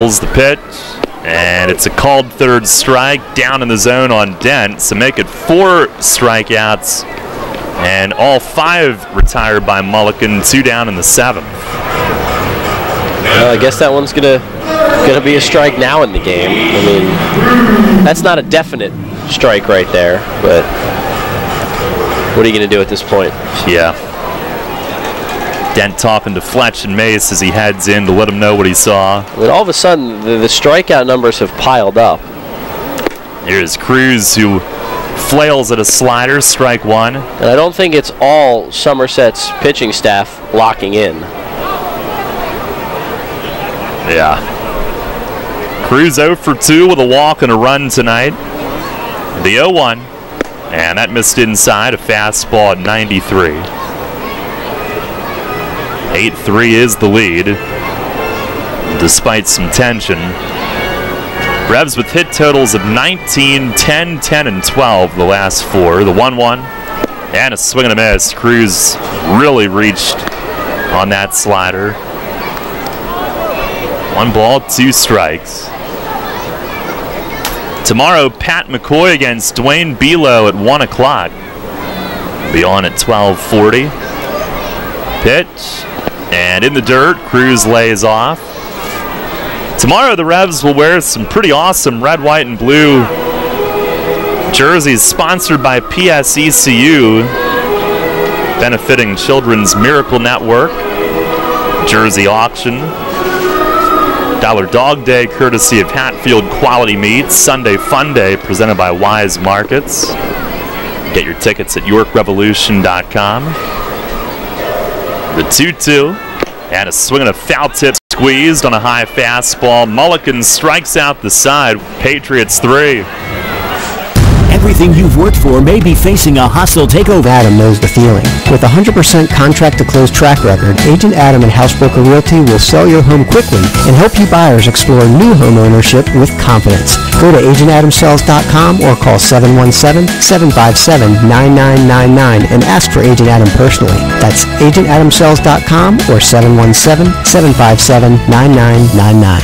The pitch, and it's a called third strike down in the zone on Dent, so make it 4 strikeouts, and all 5 retired by Mulligan, 2 down in the 7th. Well, I guess that one's gonna be a strike now in the game. I mean, that's not a definite strike right there, but what are you gonna do at this point? Yeah. Dent talking to Fletch and Mace as he heads in to let him know what he saw. And all of a sudden, the strikeout numbers have piled up. Here's Cruz, who flails at a slider, strike 1. And I don't think it's all Somerset's pitching staff locking in. Yeah. Cruz 0 for 2 with a walk and a run tonight. The 0-1, and that missed inside, a fastball at 93. 8-3 is the lead, despite some tension. Revs with hit totals of 19, 10, 10, and 12 the last 4. The 1-1 and a swing and a miss. Cruz really reached on that slider. 1 ball, 2 strikes. Tomorrow, Pat McCoy against Dwayne Belo at 1 o'clock. Be on at 12:40. Pitch. And in the dirt, Cruz lays off. Tomorrow, the Revs will wear some pretty awesome red, white, and blue jerseys sponsored by PSECU, benefiting Children's Miracle Network. Jersey auction. Dollar Dog Day, courtesy of Hatfield Quality Meats. Sunday Fun Day, presented by Wise Markets. Get your tickets at YorkRevolution.com. The 2-2, and a swing and a foul tip squeezed on a high fastball. Mulligan strikes out the side. Patriots 3. Everything you've worked for may be facing a hostile takeover. Adam knows the feeling. With a 100% contract-to-close track record, Agent Adam and Housebroker Realty will sell your home quickly and help you buyers explore new home ownership with confidence. Go to agentadamsells.com or call 717-757-9999 and ask for Agent Adam personally. That's agentadamsells.com or 717-757-9999.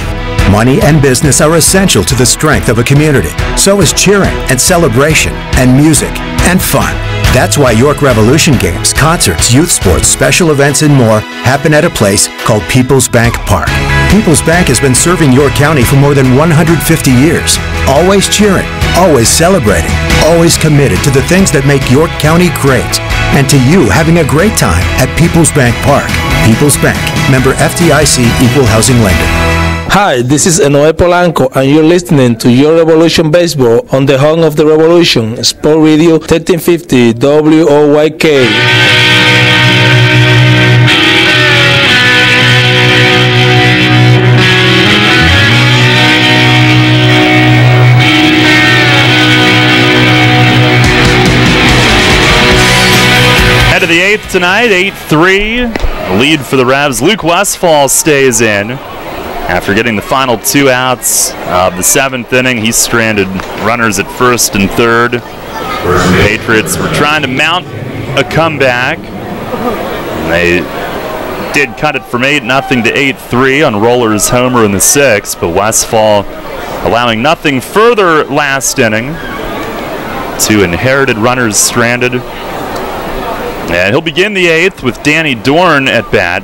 Money and business are essential to the strength of a community. So is cheering and celebration and music and fun. That's why York Revolution games, concerts, youth sports, special events, and more happen at a place called People's Bank Park. People's Bank has been serving York County for more than 150 years. Always cheering, always celebrating, always committed to the things that make York County great. And to you having a great time at People's Bank Park. People's Bank, member FDIC, equal housing lender. Hi, this is Enoe Polanco, and you're listening to Your Revolution Baseball on the home of the Revolution, Sport Radio 1350 WOYK. Head of the 8th tonight, 8-3. Lead for the Revs. Luke Westfall stays in. After getting the final 2 outs of the 7th inning, he stranded runners at 1st and 3rd. The Patriots were trying to mount a comeback. They did cut it from 8-0 to 8-3 on Roller's homer in the 6th, but Westfall allowing nothing further last inning. 2 inherited runners stranded. And he'll begin the 8th with Danny Dorn at bat.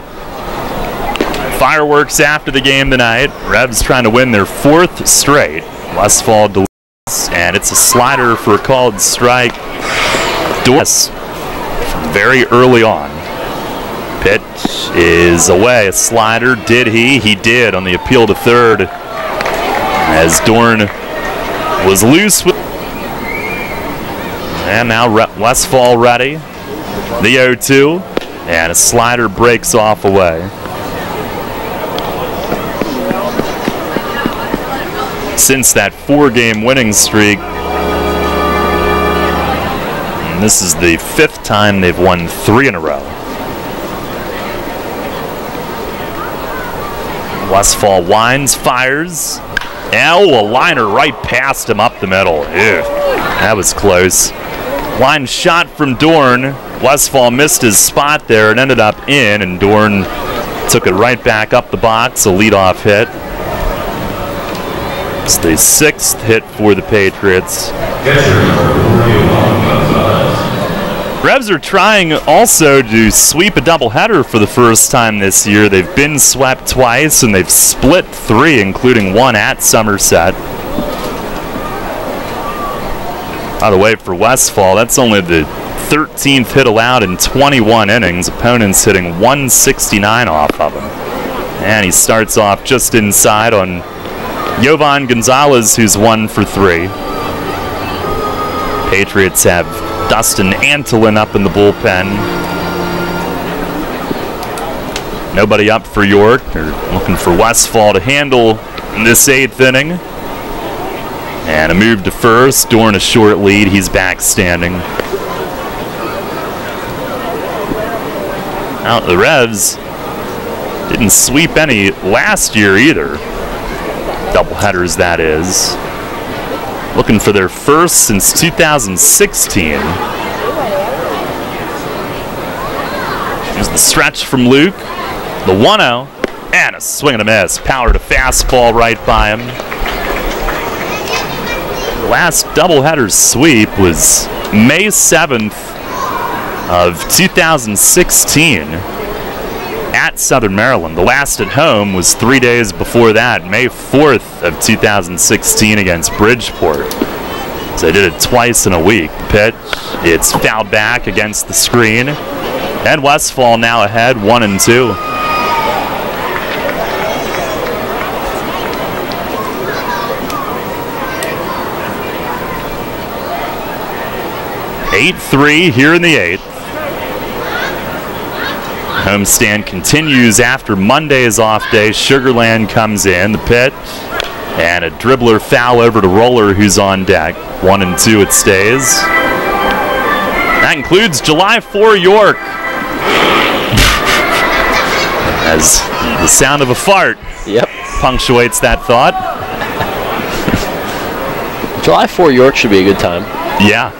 Fireworks after the game tonight. Revs trying to win their 4th straight. Westfall delivers, and it's a slider for a called strike. Dorn very early on. Pitch is away. A slider. Did he? He did on the appeal to 3rd. As Dorn was loose. And now Westfall ready. The 0-2. And a slider breaks off away. Since that 4-game winning streak, and this is the 5th time they've won 3 in a row. Westfall winds, fires. A liner right past him up the middle. Ew, that was close. Line shot from Dorn. Westfall missed his spot there and ended up in, and Dorn took it right back up the box, a leadoff hit. It's the 6th hit for the Patriots. Revs are trying also to sweep a doubleheader for the first time this year. They've been swept twice, and they've split 3, including 1 at Somerset. By the way, for Westfall, that's only the 13th hit allowed in 21 innings. Opponents hitting 169 off of him. And he starts off just inside on Jovan Gonzalez, who's 1 for 3. Patriots have Dustin Antolin up in the bullpen. Nobody up for York. They're looking for Westfall to handle this 8th inning. And a move to first. Dorn a short lead. He's back standing. Now the Revs didn't sweep any last year either. Doubleheaders, that is. Looking for their first since 2016. Here's the stretch from Luke. The 1-0. And a swing and a miss. Power to fastball right by him. The last doubleheader sweep was May 7th of 2016 at Southern Maryland. The last at home was 3 days before that, May 4th of 2016 against Bridgeport. So they did it twice in a week. The pitch, it's fouled back against the screen. And Westfall now ahead, 1-2. (8-3) here in the 8th. Homestand continues after Monday's off day. Sugarland comes in. The pitch and a dribbler foul over to Roller, who's on deck. 1-2 it stays. That includes July 4 York. As the sound of a fart punctuates that thought. July 4 York should be a good time. Yeah.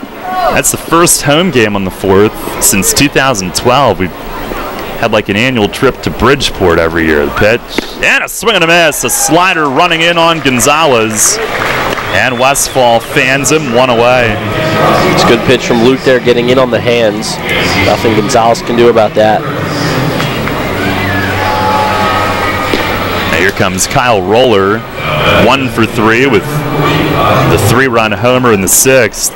That's the first home game on the 4th since 2012. We've had like an annual trip to Bridgeport every year. The pitch and a swing and a miss. A slider running in on Gonzalez. And Westfall fans him, 1 away. It's a good pitch from Luke there, getting in on the hands. Nothing Gonzalez can do about that. Now here comes Kyle Roller, 1 for 3 with the 3-run homer in the 6th.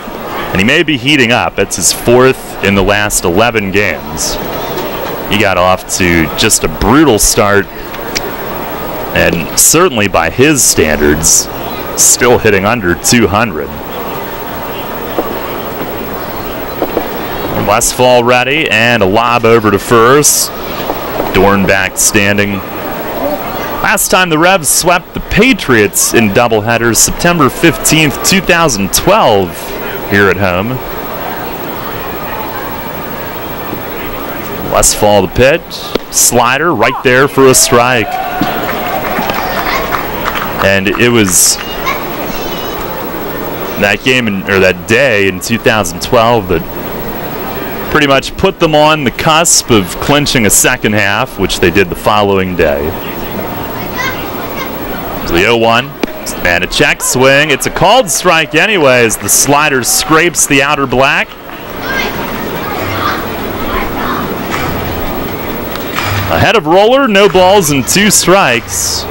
And he may be heating up. It's his 4th in the last 11 games. He got off to just a brutal start, and certainly by his standards, still hitting under 200. Westfall ready, and a lob over to first. Dorn back standing. Last time the Revs swept the Patriots in doubleheaders, September 15th, 2012. Here at home. Westfall the pitch. Slider right there for a strike. And it was that game or that day in 2012 that pretty much put them on the cusp of clinching a second half, which they did the following day. The 0-1. And a check swing. It's a called strike anyway as the slider scrapes the outer black. Ahead of Roller, no balls and 2 strikes.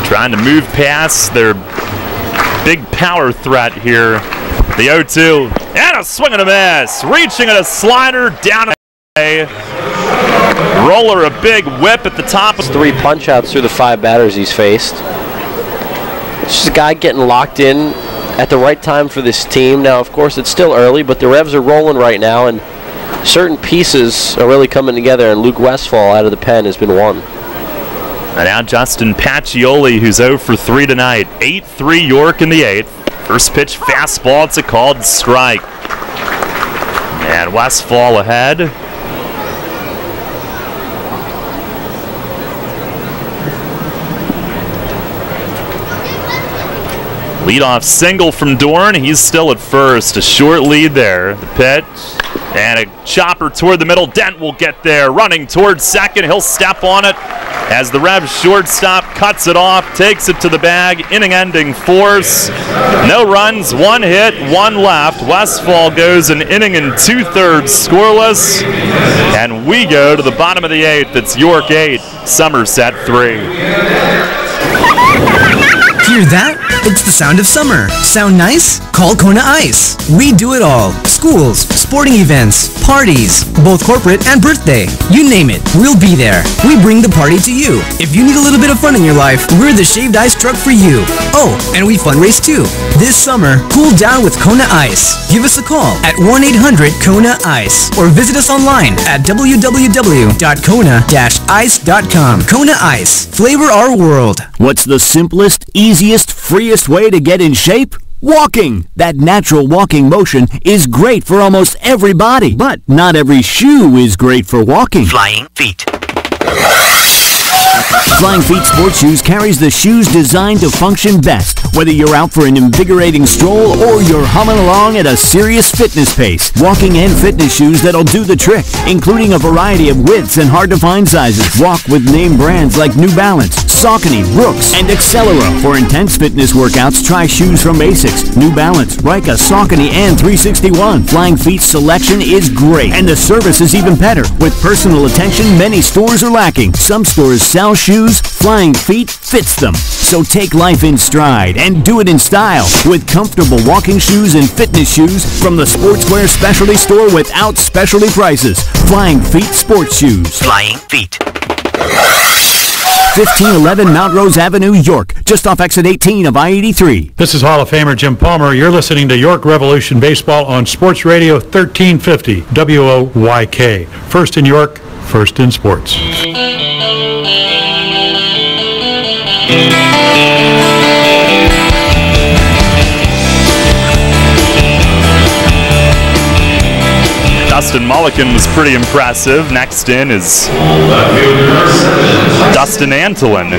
Trying to move past their big power threat here. The 0-2. And a swing and a miss. Reaching at a slider down and away. Roller, a big whip at the top. 3 punch-outs through the 5 batters he's faced. It's just a guy getting locked in at the right time for this team. Now, of course, it's still early, but the Revs are rolling right now, and certain pieces are really coming together, and Luke Westfall out of the pen has been one. And now Justin Pacioli, who's 0 for 3 tonight. 8-3 York in the 8th. First pitch fastball. It's a called strike. And Westfall ahead. Leadoff single from Dorn. He's still at first. A short lead there. The pitch. And a chopper toward the middle. Dent will get there. Running towards second. He'll step on it. as the Revs shortstop cuts it off, takes it to the bag, inning-ending force. No runs, 1 hit, 1 left. Westfall goes an inning and 2/3 scoreless, and we go to the bottom of the 8th. It's York 8, Somerset 3. Hear that? It's the sound of summer. Sound nice? Call Kona Ice. We do it all. Schools, sporting events, parties, both corporate and birthday. You name it, we'll be there. We bring the party to you. If you need a little bit of fun in your life, we're the shaved ice truck for you. Oh, and we fundraise too. This summer, cool down with Kona Ice. Give us a call at 1-800-KONA-ICE or visit us online at www.kona-ice.com. Kona Ice. Flavor our world. What's the simplest, easiest, freest way to get in shape? Walking! That natural walking motion is great for almost everybody, but not every shoe is great for walking. Flying feet. Flying Feet Sports Shoes carries the shoes designed to function best, whether you're out for an invigorating stroll or you're humming along at a serious fitness pace. Walking and fitness shoes that'll do the trick, including a variety of widths and hard-to-find sizes. Walk with name brands like New Balance, Saucony, Brooks, and Accelera. For intense fitness workouts, try shoes from Asics, New Balance, Rika, Saucony, and 361. Flying Feet's selection is great, and the service is even better. With personal attention many stores are lacking. Some stores sell shoes, Flying Feet fits them. So take life in stride and do it in style with comfortable walking shoes and fitness shoes from the Sportswear Specialty Store without specialty prices. Flying Feet Sports Shoes. Flying Feet. 1511 Mount Rose Avenue, York, just off exit 18 of I-83. This is Hall of Famer Jim Palmer. You're listening to York Revolution Baseball on Sports Radio 1350 WOYK. First in York, first in sports. Dustin Mulligan was pretty impressive. Next in is Dustin Antolin.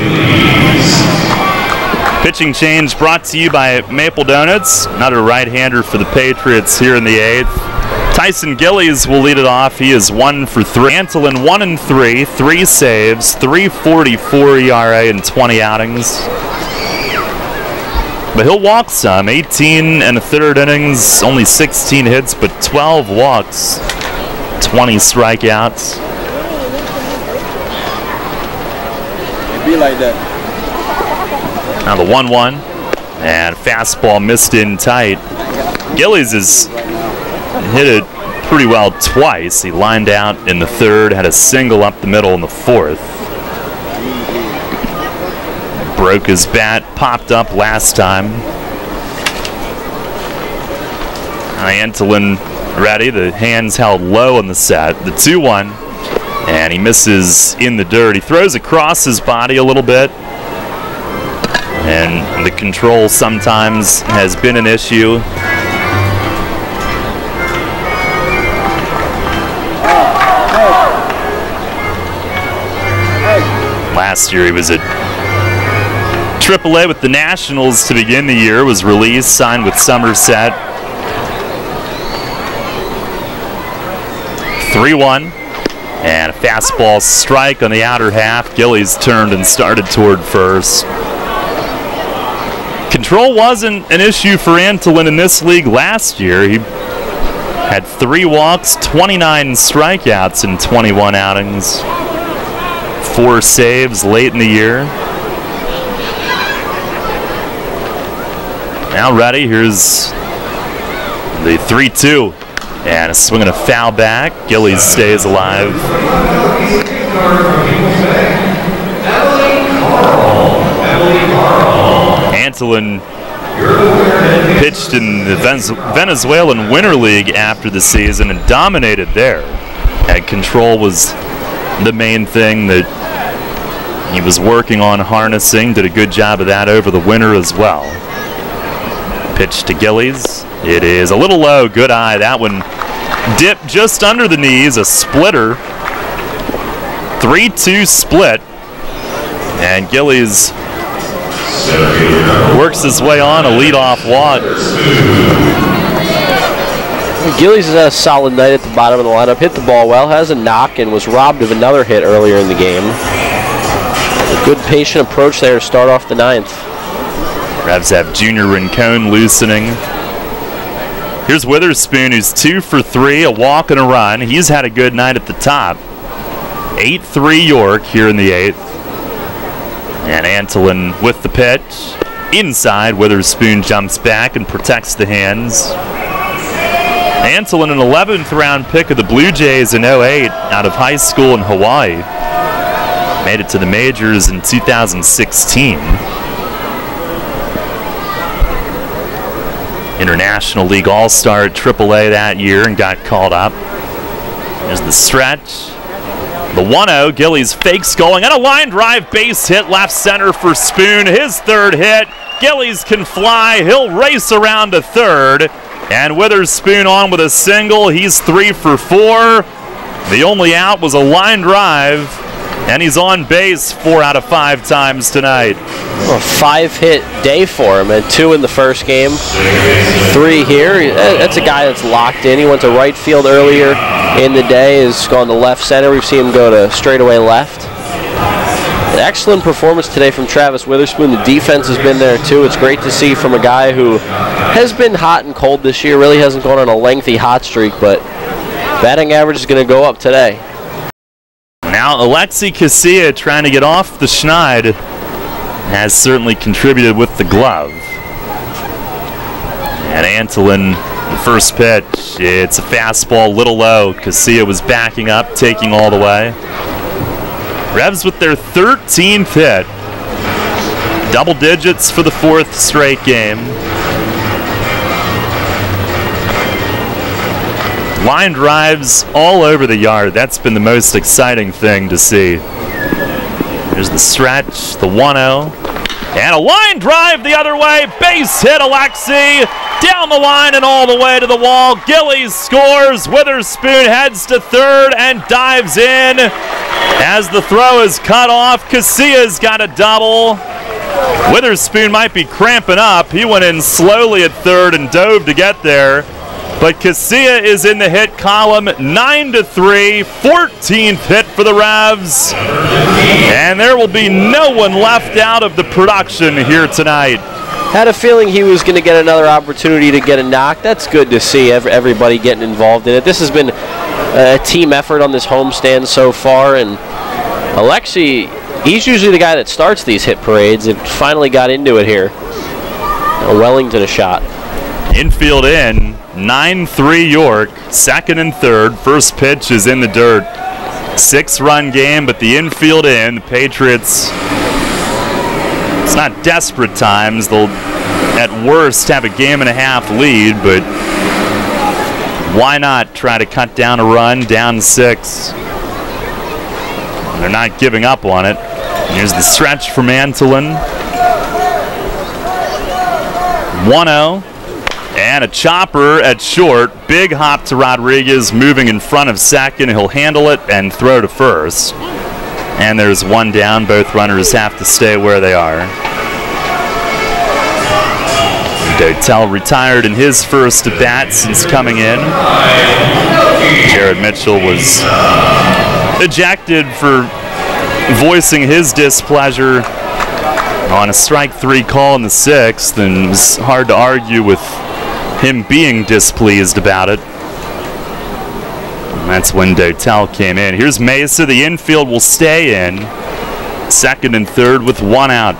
Pitching change brought to you by Maple Donuts. Another right-hander for the Patriots here in the 8th. Tyson Gillies will lead it off. He is 1 for 3. Antolin 1 and 3, 3 saves, 3.44 ERA in 20 outings. But he'll walk some. 18 and a third innings, only 16 hits, but 12 walks, 20 strikeouts. It'd be like that. Now the 1-1, and fastball missed in tight. Gillies has hit it pretty well twice. He lined out in the 3rd, had a single up the middle in the 4th. Broke his bat, popped up last time. Antolin ready, the hands held low on the set. The 2-1, and he misses in the dirt. He throws across his body a little bit, and the control sometimes has been an issue. Last year he was at AAA with the Nationals to begin the year, was released, signed with Somerset. 3-1, and a fastball strike on the outer half. Gillies turned and started toward first. Control wasn't an issue for Antolin in this league last year. He had 3 walks, 29 strikeouts in 21 outings, 4 saves late in the year. Now ready, here's the 3-2, and a swing and a foul back. Gillies stays alive. Antolin pitched in the Venezuelan Winter League after the season and dominated there. And control was the main thing that he was working on harnessing. Did a good job of that over the winter as well. Pitch to Gillies. It is a little low. Good eye. That one dipped just under the knees. A splitter. 3-2 split. And Gillies works his way on a leadoff walk. Gillies has had a solid night at the bottom of the lineup. Hit the ball well. Has a knock and was robbed of another hit earlier in the game. A good patient approach there to start off the 9th. Revs have Junior Rincon loosening. Here's Witherspoon, who's 2 for 3, a walk and a run. He's had a good night at the top. 8-3 York here in the 8th. And Antolin with the pitch. Inside, Witherspoon jumps back and protects the hands. Antolin, an 11th round pick of the Blue Jays in 08 out of high school in Hawaii. Made it to the majors in 2016. International League All-Star at AAA that year and got called up. There's the stretch. The 1-0, Gillies fakes going, and a line drive base hit left center for Spoon. His 3rd hit. Gillies can fly. He'll race around to 3rd. And Witherspoon on with a single. He's 3 for 4. The only out was a line drive, and he's on base 4 out of 5 times tonight. A 5-hit day for him, and 2 in the first game, 3 here. That's a guy that's locked in. He went to right field earlier in the day, has gone to left center. We've seen him go to straightaway left. An excellent performance today from Travis Witherspoon. The defense has been there too. It's great to see from a guy who has been hot and cold this year. Really hasn't gone on a lengthy hot streak, but batting average is going to go up today. Now Alexi Casilla trying to get off the schneid has certainly contributed with the glove. And Antolin, the first pitch, it's a fastball, little low. Casilla was backing up, taking all the way. Revs with their 13th hit. Double digits for the 4th straight game. Line drives all over the yard. That's been the most exciting thing to see. There's the stretch, the 1-0. And a line drive the other way. Base hit, Alexi. Down the line and all the way to the wall. Gillies scores. Witherspoon heads to 3rd and dives in. As the throw is cut off, Casilla's got a double. Witherspoon might be cramping up. He went in slowly at 3rd and dove to get there. But Casilla is in the hit column, 9-3, 14th hit for the Revs. And there will be no one left out of the production here tonight. Had a feeling he was going to get another opportunity to get a knock. That's good to see everybody getting involved in it. This has been a team effort on this homestand so far, and Alexi, he's usually the guy that starts these hit parades. It finally got into it here. A Wellington a shot. Infield in, 9-3 York, 2nd and 3rd. First pitch is in the dirt. 6-run game, but the infield in. The Patriots, it's not desperate times. They'll, at worst, have a game-and-a-half lead, but why not try to cut down a run, down 6? They're not giving up on it. Here's the stretch from Antolin. 1-0. And a chopper at short. Big hop to Rodriguez, moving in front of 2nd. He'll handle it and throw to 1st. And there's 1 down. Both runners have to stay where they are. Dotel retired in his first at-bat since coming in. Jared Mitchell was ejected for voicing his displeasure on a strike 3 call in the 6th, and it was hard to argue with him being displeased about it. And that's when Dotel came in. Here's Mesa. The infield will stay in. 2nd and 3rd with 1 out.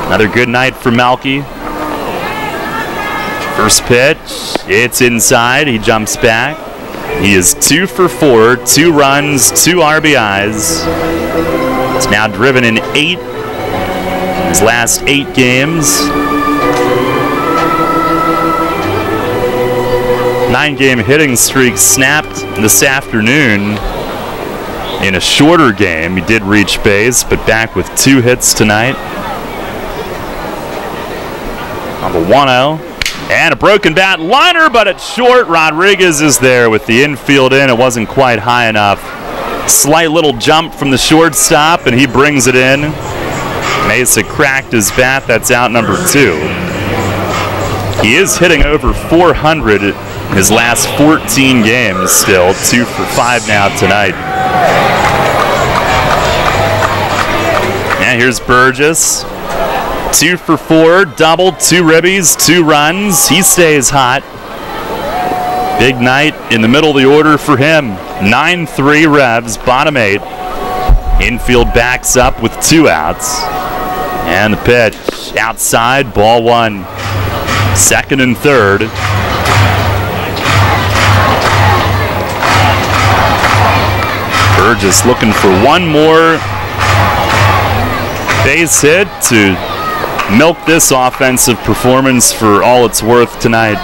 Another good night for Malky. First pitch, it's inside. He jumps back. He is 2 for 4, 2 runs, 2 RBIs. He's now driven in 8 in his last 8 games. 9-game hitting streak snapped this afternoon in a shorter game. He did reach base, but back with 2 hits tonight. On the 1-0. And a broken bat liner, but it's short. Rodriguez is there with the infield in. It wasn't quite high enough. Slight little jump from the shortstop, and he brings it in. Mesa cracked his bat. That's out number 2. He is hitting over 400 in his last 14 games still. 2 for 5 now tonight. And here's Burgess. 2 for 4, double, 2 ribbies, 2 runs. He stays hot. Big night in the middle of the order for him. 9-3 Revs, bottom 8. Infield backs up with 2 outs. And the pitch outside, ball 1. 2nd and 3rd. Burgess looking for one more base hit to milk this offensive performance for all it's worth tonight.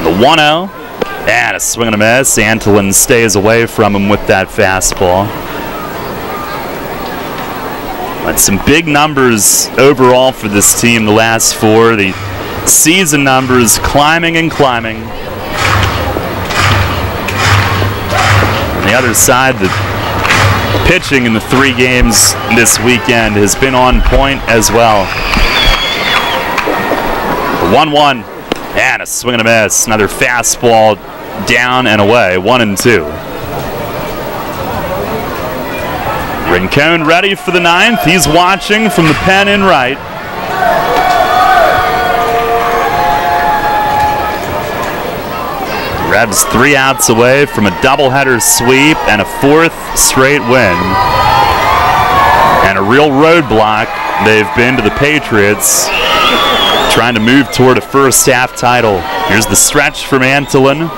The 1-0 and a swing and a miss. Antolin stays away from him with that fastball. But some big numbers overall for this team, the last 4. The season numbers climbing and climbing. On the other side, the pitching in the 3 games this weekend has been on point as well. The 1-1 and a swing and a miss. Another fastball down and away. 1-2. Rincon ready for the 9th. He's watching from the pen in right. Revs 3 outs away from a doubleheader sweep and a 4th straight win. And a real roadblock they've been to the Patriots, trying to move toward a first half title. Here's the stretch from Antolin.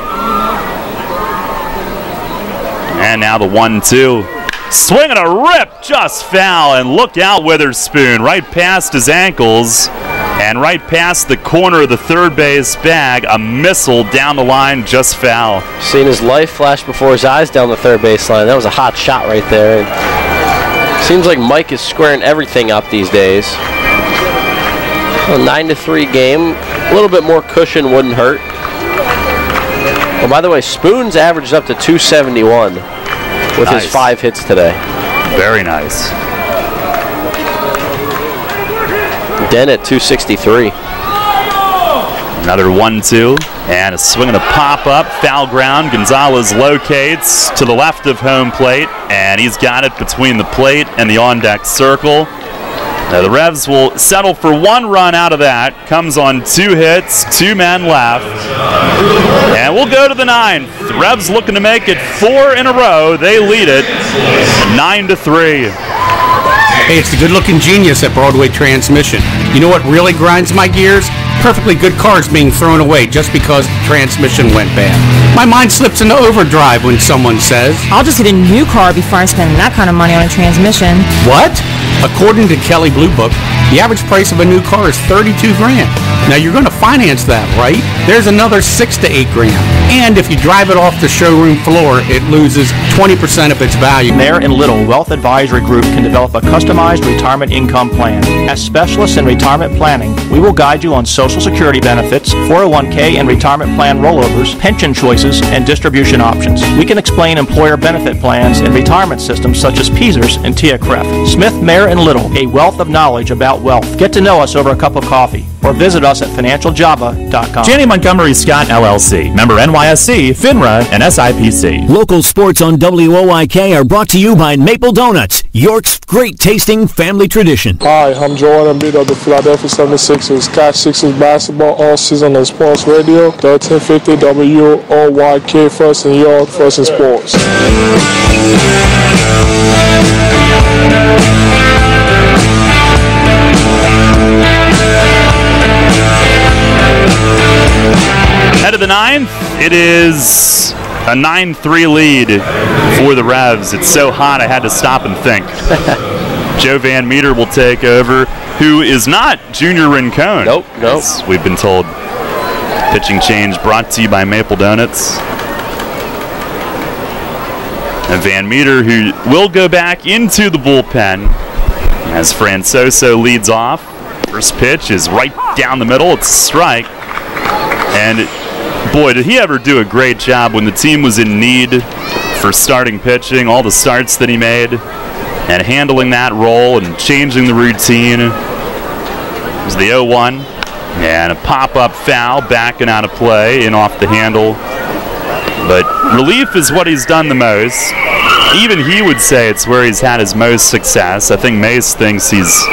And now the 1-2. Swing and a rip, just foul. And look out, Witherspoon, right past his ankles. And right past the corner of the third base bag, a missile down the line, just foul. Seen his life flash before his eyes down the third base line. That was a hot shot right there. Seems like Mike is squaring everything up these days. A 9-3 game. A little bit more cushion wouldn't hurt. Oh, by the way, Spoon's averaged up to 271 with his 5 hits today. Very nice. Den at 263. Another 1-2 and a swing and a pop-up, foul ground. Gonzalez locates to the left of home plate, and he's got it between the plate and the on-deck circle. Now the Revs will settle for 1 run out of that. Comes on 2 hits, 2 men left. And we'll go to the 9th. The Revs looking to make it 4 in a row. They lead it 9-3. Hey, it's the good-looking genius at Broadway Transmission. You know what really grinds my gears? Perfectly good cars being thrown away just because the transmission went bad. My mind slips into overdrive when someone says, I'll just get a new car before I spend that kind of money on a transmission. What? According to Kelley Blue Book, the average price of a new car is $32 grand. Now you're going to finance that, right? There's another $6 to $8 grand. And if you drive it off the showroom floor, it loses 20% of its value. Mayer and Little Wealth Advisory Group can develop a customized retirement income plan. As specialists in retirement planning, we will guide you on Social Security benefits, 401k and retirement plan rollovers, pension choices, and distribution options. We can explain employer benefit plans and retirement systems such as PESERS and TIACREF. Smith, Mayer and Little, a wealth of knowledge about wealth. Get to know us over a cup of coffee or visit us at financialjava.com. Janney Montgomery Scott LLC, member NYSE, FINRA, and SIPC. Local sports on WOYK are brought to you by Maple Donuts, York's great tasting family tradition. Hi, I'm Joel Embiid of the Philadelphia 76ers. Catch Sixers basketball all season on Sports Radio, 1350 WOYK, first in York, first in sports. Head of the 9th, it is a 9-3 lead for the Revs. It's so hot I had to stop and think. Joe Van Meter will take over, who is not Junior Rincon. Nope. As we've been told. Pitching change brought to you by Maple Donuts. And Van Meter, who will go back into the bullpen as Francoso leads off. First pitch is right down the middle. It's a strike. And boy, did he ever do a great job when the team was in need for starting pitching, all the starts that he made, and handling that role and changing the routine. It was the 0-1, and a pop-up foul, backing out of play, in off the handle. But relief is what he's done the most. even he would say it's where he's had his most success. I think Mace thinks he's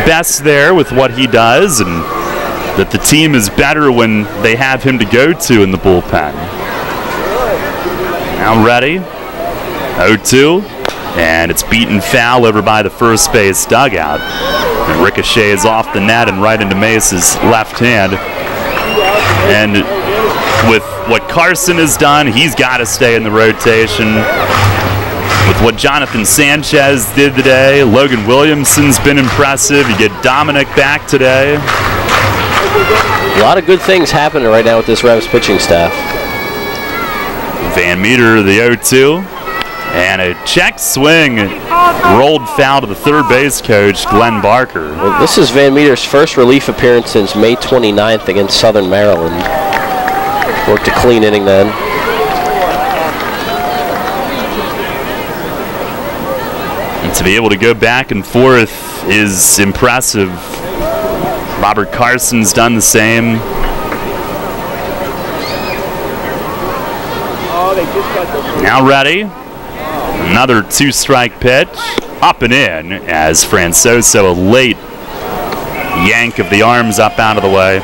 best there with what he does, and that the team is better when they have him to go to in the bullpen. Now ready, 0-2, and it's beaten foul over by the first base dugout. And ricochets off the net and right into Mace's left hand. And with what Carson has done, he's got to stay in the rotation. With what Jonathan Sanchez did today, Logan Williamson's been impressive. You get Dominic back today. A lot of good things happening right now with this Revs pitching staff. Van Meter, the 0-2. And a check swing rolled foul to the third base coach, Glenn Barker. Well, this is Van Meter's first relief appearance since May 29th against Southern Maryland. Worked a clean inning then. And to be able to go back and forth is impressive. Robert Carson's done the same. Now ready. Another two-strike pitch. Up and in as Francoso, a late yank of the arms up out of the way.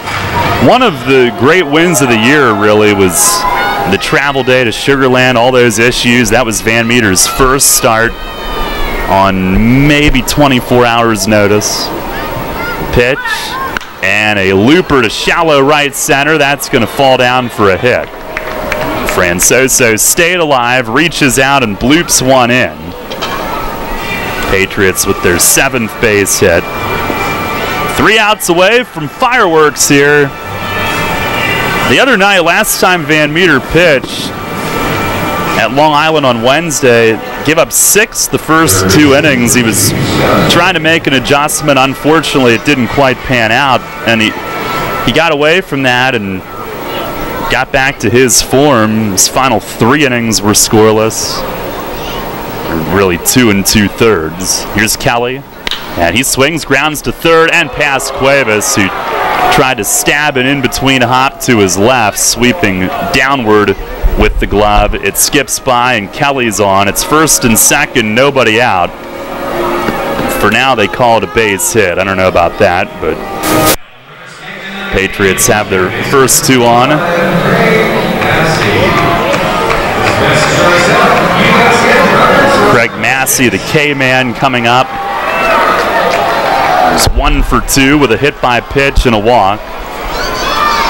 One of the great wins of the year really was the travel day to Sugar Land, all those issues. That was Van Meter's first start on maybe 24 hours notice. Pitch and a looper to shallow right center. That's going to fall down for a hit. Francoso stayed alive, reaches out and bloops one in. Patriots with their 7th base hit. 3 outs away from fireworks here. The other night, last time Van Meter pitched at Long Island on Wednesday, gave up 6 the first 2 innings. He was trying to make an adjustment. Unfortunately, it didn't quite pan out, and he got away from that and got back to his form. His final 3 innings were scoreless. Really 2 2/3. Here's Kelly, and he swings, grounds to third, and past Cuevas, who tried to stab an in-between hop to his left, sweeping downward with the glove. It skips by, and Kelly's on. It's first and second, nobody out. For now, they call it a base hit. I don't know about that, but Patriots have their first 2 on. Craig Massey, the K-man, coming up. He's 1 for 2 with a hit by pitch and a walk.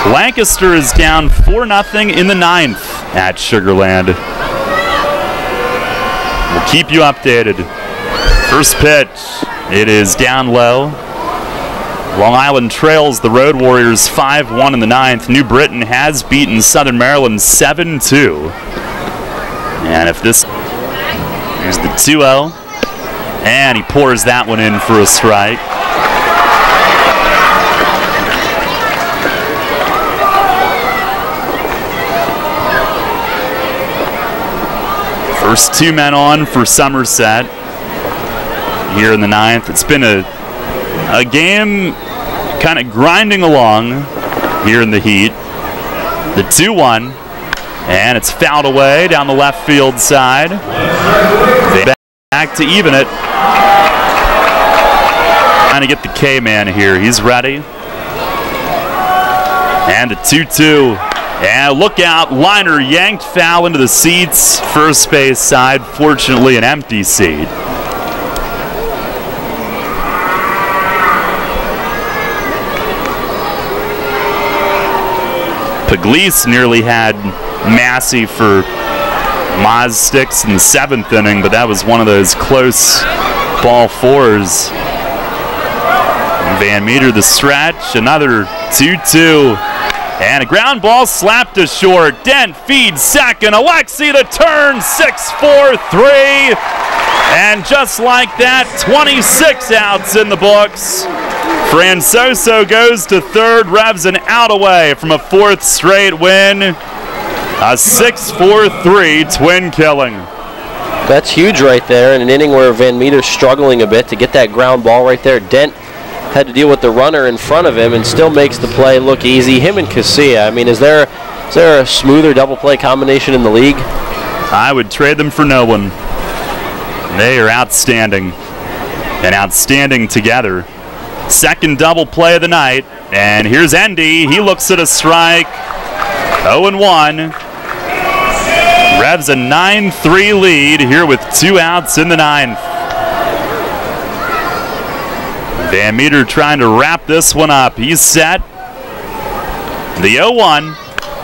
Lancaster is down 4-0 in the 9th at Sugar Land. We'll keep you updated. First pitch, it is down low. Long Island trails the Road Warriors 5-1 in the 9th. New Britain has beaten Southern Maryland 7-2. And if this, here's the 2-0. And he pours that one in for a strike. First 2 men on for Somerset here in the 9th. It's been a game kind of grinding along here in the heat. The 2-1, and it's fouled away down the left field side. Back to even it. Trying to get the K-man here. He's ready. And the 2-2. And look out, liner yanked foul into the seats. First base side, fortunately an empty seat. Pugliese nearly had Massey for Maz sticks in the 7th inning, but that was one of those close ball 4s. Van Meter the stretch, another 2-2. And a ground ball slapped to short. Dent feeds second. Alexi the turn, 6-4-3. And just like that, 26 outs in the books. Francoso goes to third. Revs an out away from a 4th straight win. A 6-4-3 twin killing. That's huge right there in an inning where Van Meter's struggling a bit to get that ground ball right there. Dent had to deal with the runner in front of him and still makes the play look easy. Him and Casilla, I mean, is there a smoother double play combination in the league? I would trade them for no one. They are outstanding, and outstanding together. Second double play of the night, and here's Endy. He looks at a strike. 0-1. Revs a 9-3 lead here with 2 outs in the 9th. Van Meter trying to wrap this one up. He's set. The 0-1,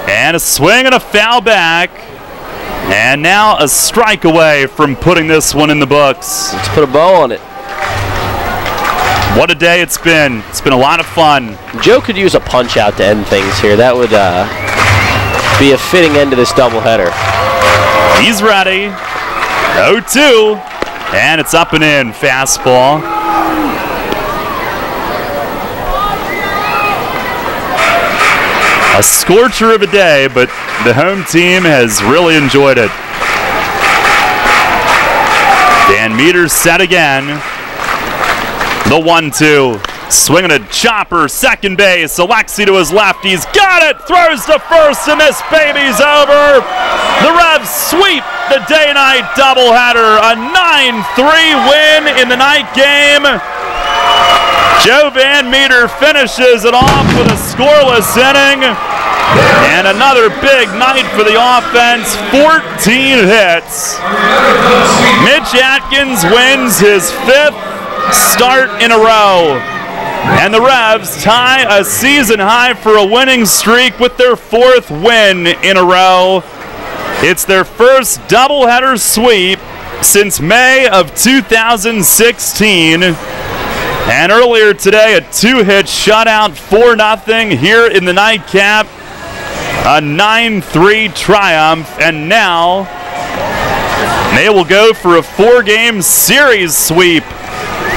and a swing and a foul back. And now a strike away from putting this one in the books. Let's put a bow on it. What a day it's been. It's been a lot of fun. Joe could use a punch out to end things here. That would be a fitting end to this doubleheader. He's ready. 0-2. And it's up and in. Fastball. A scorcher of a day, but the home team has really enjoyed it. Van Meter set again. The 1-2. Swinging a chopper, second base. Alexi to his left. He's got it. Throws to first, and this baby's over. The Revs sweep the day-night doubleheader. A 9-3 win in the night game. Joe Van Meter finishes it off with a scoreless inning. And another big night for the offense. 14 hits. Mitch Atkins wins his 5th start in a row. And the Revs tie a season high for a winning streak with their 4th win in a row. It's their first doubleheader sweep since May of 2016. And earlier today, a 2-hit shutout, 4-0 here in the nightcap. A 9-3 triumph, and now they will go for a 4-game series sweep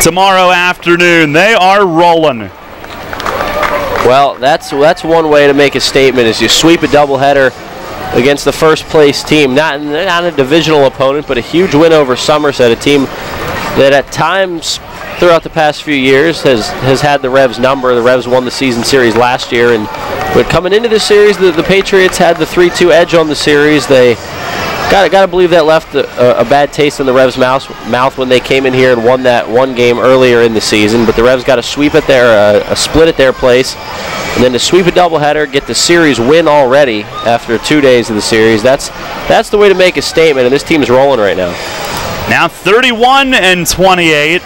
tomorrow afternoon. They are rolling. Well, that's one way to make a statement, is you sweep a doubleheader against the first place team. Not a divisional opponent, but a huge win over Somerset, a team that at times throughout the past few years has had the Revs number. The Revs won the season series last year, but coming into the series, the Patriots had the 3-2 edge on the series. They got to believe that left a bad taste in the Revs' mouth when they came in here and won that one game earlier in the season. But the Revs got a sweep at a split at their place, and then to sweep a doubleheader, get the series win already after 2 days of the series. That's the way to make a statement, and this team's rolling right now. Now 31-28.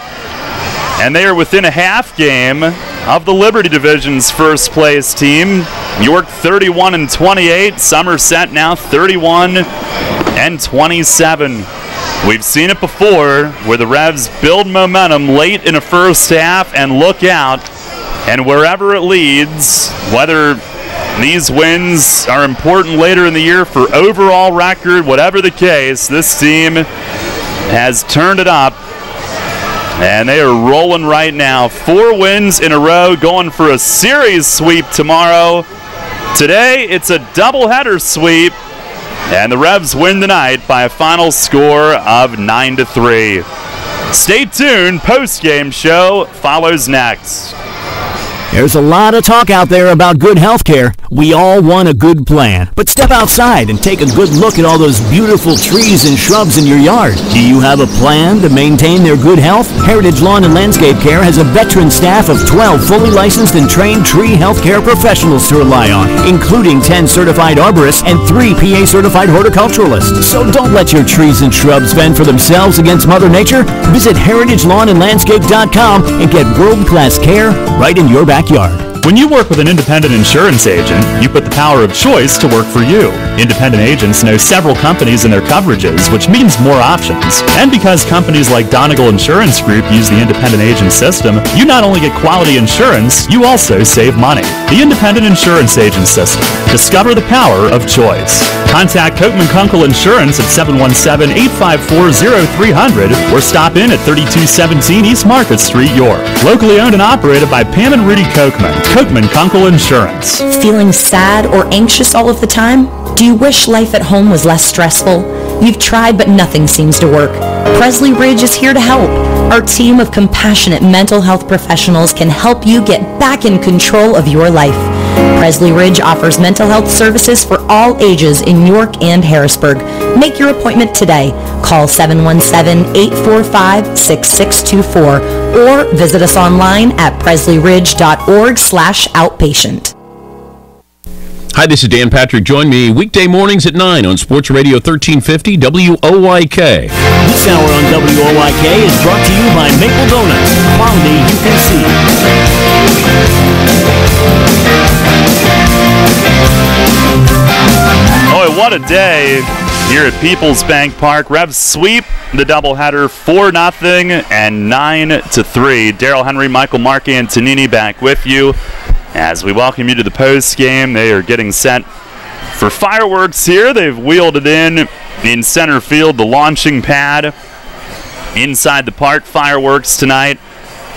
And they are within a half game of the Liberty Division's first place team. York 31-28. Somerset now 31-27. We've seen it before where the Revs build momentum late in a first half and look out. And wherever it leads, whether these wins are important later in the year for overall record, whatever the case, this team has turned it up. And they are rolling right now. 4 wins in a row, going for a series sweep tomorrow. Today, it's a doubleheader sweep, and the Revs win tonight by a final score of 9-3. Stay tuned. Post-game show follows next. There's a lot of talk out there about good health care. We all want a good plan. But step outside and take a good look at all those beautiful trees and shrubs in your yard. Do you have a plan to maintain their good health? Heritage Lawn and Landscape Care has a veteran staff of 12 fully licensed and trained tree health care professionals to rely on, including 10 certified arborists and 3 PA certified horticulturalists. So don't let your trees and shrubs fend for themselves against Mother Nature. Visit heritagelawnandlandscape.com and get world-class care right in your backyard. When you work with an independent insurance agent, you put the power of choice to work for you. Independent agents know several companies and their coverages, which means more options. And because companies like Donegal Insurance Group use the independent agent system, you not only get quality insurance, you also save money. The Independent Insurance Agent System. Discover the power of choice. Contact Kochman Kunkel Insurance at 717-854-0300 or stop in at 3217 East Market Street, York. Locally owned and operated by Pam and Rudy Kochman. Kochman Kunkel Insurance. Feeling sad or anxious all of the time? Do you wish life at home was less stressful? You've tried, but nothing seems to work. Presley Ridge is here to help. Our team of compassionate mental health professionals can help you get back in control of your life. Presley Ridge offers mental health services for all ages in York and Harrisburg. Make your appointment today. Call 717-845-6624 or visit us online at presleyridge.org/outpatient. Hi, this is Dan Patrick. Join me weekday mornings at 9 on Sports Radio 1350 WOYK. This hour on WOYK is brought to you by Maple Donuts. Quality you can see. Oh, what a day here at Peoples Bank Park. Revs sweep the doubleheader 4-0 and 9-3. Daryl Henry, Michael Mark Antonini back with you as we welcome you to the post game. They are getting set for fireworks here. They've wheeled it in center field, the launching pad inside the park. Fireworks tonight.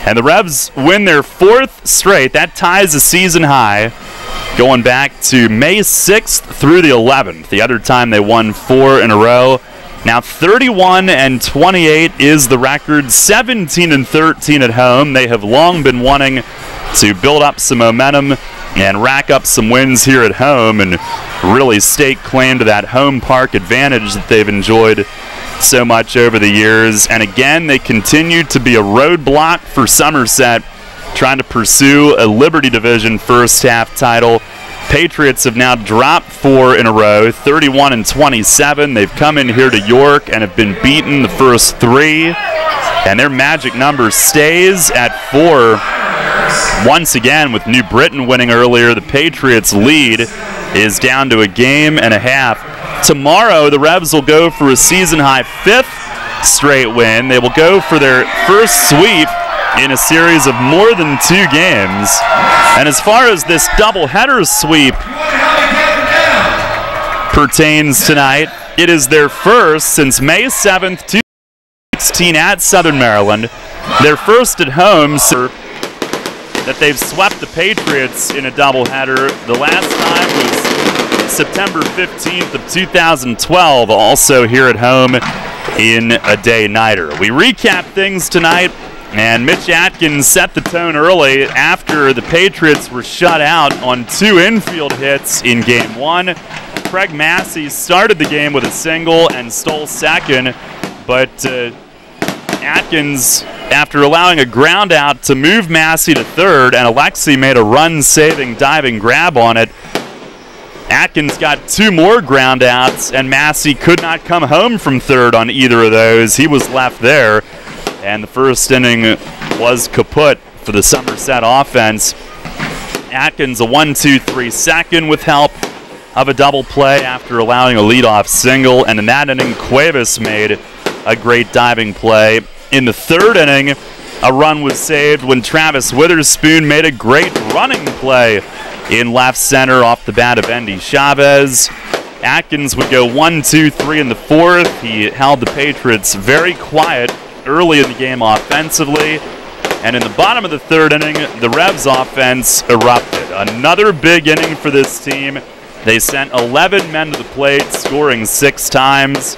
And the Revs win their 4th straight. That ties a season high going back to May 6th through the 11th. The other time they won 4 in a row. Now 31-28 is the record, 17-13 at home. They have long been wanting to build up some momentum and rack up some wins here at home and really stake claim to that home park advantage that they've enjoyed so much over the years. And again, they continue to be a roadblock for Somerset trying to pursue a Liberty Division first half title. Patriots have now dropped 4 in a row, 31-27. They've come in here to York and have been beaten the first 3. And their magic number stays at 4. Once again, with New Britain winning earlier, the Patriots' lead is down to a game and a half. Tomorrow, the Revs will go for a season-high 5th straight win. They will go for their first sweep in a series of more than 2 games. And as far as this doubleheader sweep pertains tonight, it is their first since May 7th, 2016 at Southern Maryland. Their first at home that they've swept the Patriots in a doubleheader. The last time was September 15th of 2012, also here at home in a day-nighter. We recap things tonight, and Mitch Atkins set the tone early after the Patriots were shut out on 2 infield hits in Game 1. Craig Massey started the game with a single and stole second, but Atkins, after allowing a ground out to move Massey to third, and Alexi made a run-saving diving grab on it, Atkins got 2 more ground outs, and Massey could not come home from third on either of those. He was left there, and the first inning was kaput for the Somerset offense. Atkins a 1-2-3 second with help of a double play after allowing a leadoff single, and in that inning, Cuevas made a great diving play. In the 3rd inning, a run was saved when Travis Witherspoon made a great running play in left center off the bat of Andy Chavez. Atkins would go 1-2-3 in the 4th. He held the Patriots very quiet early in the game offensively. And in the bottom of the 3rd inning, the Revs offense erupted. Another big inning for this team. They sent 11 men to the plate, scoring 6 times.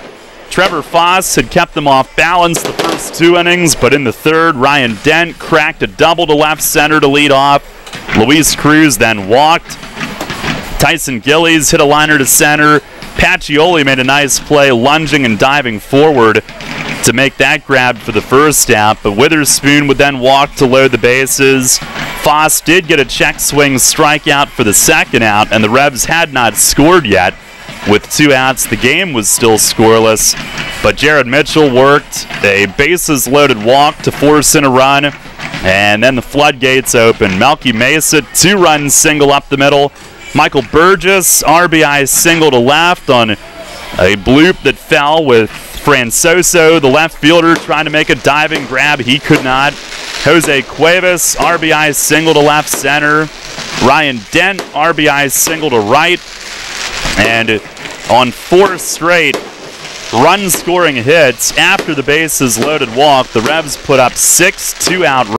Trevor Foss had kept them off balance the first 2 innings, but in the 3rd, Ryan Dent cracked a double to left center to lead off. Luis Cruz then walked. Tyson Gillies hit a liner to center. Pacioli made a nice play, lunging and diving forward to make that grab for the first out, but Witherspoon would then walk to load the bases. Foss did get a check swing strikeout for the second out, and the Revs had not scored yet. With 2 outs, the game was still scoreless, but Jared Mitchell worked a bases-loaded walk to force in a run, and then the floodgates opened. Melky Mesa, 2-run single up the middle. Michael Burgess, RBI single to left on a bloop that fell with Francoso, the left fielder, trying to make a diving grab. He could not. Jose Cuevas, RBI single to left center. Ryan Dent, RBI single to right. And on 4 straight run-scoring hits after the bases-loaded walk, the Revs put up 6 2-out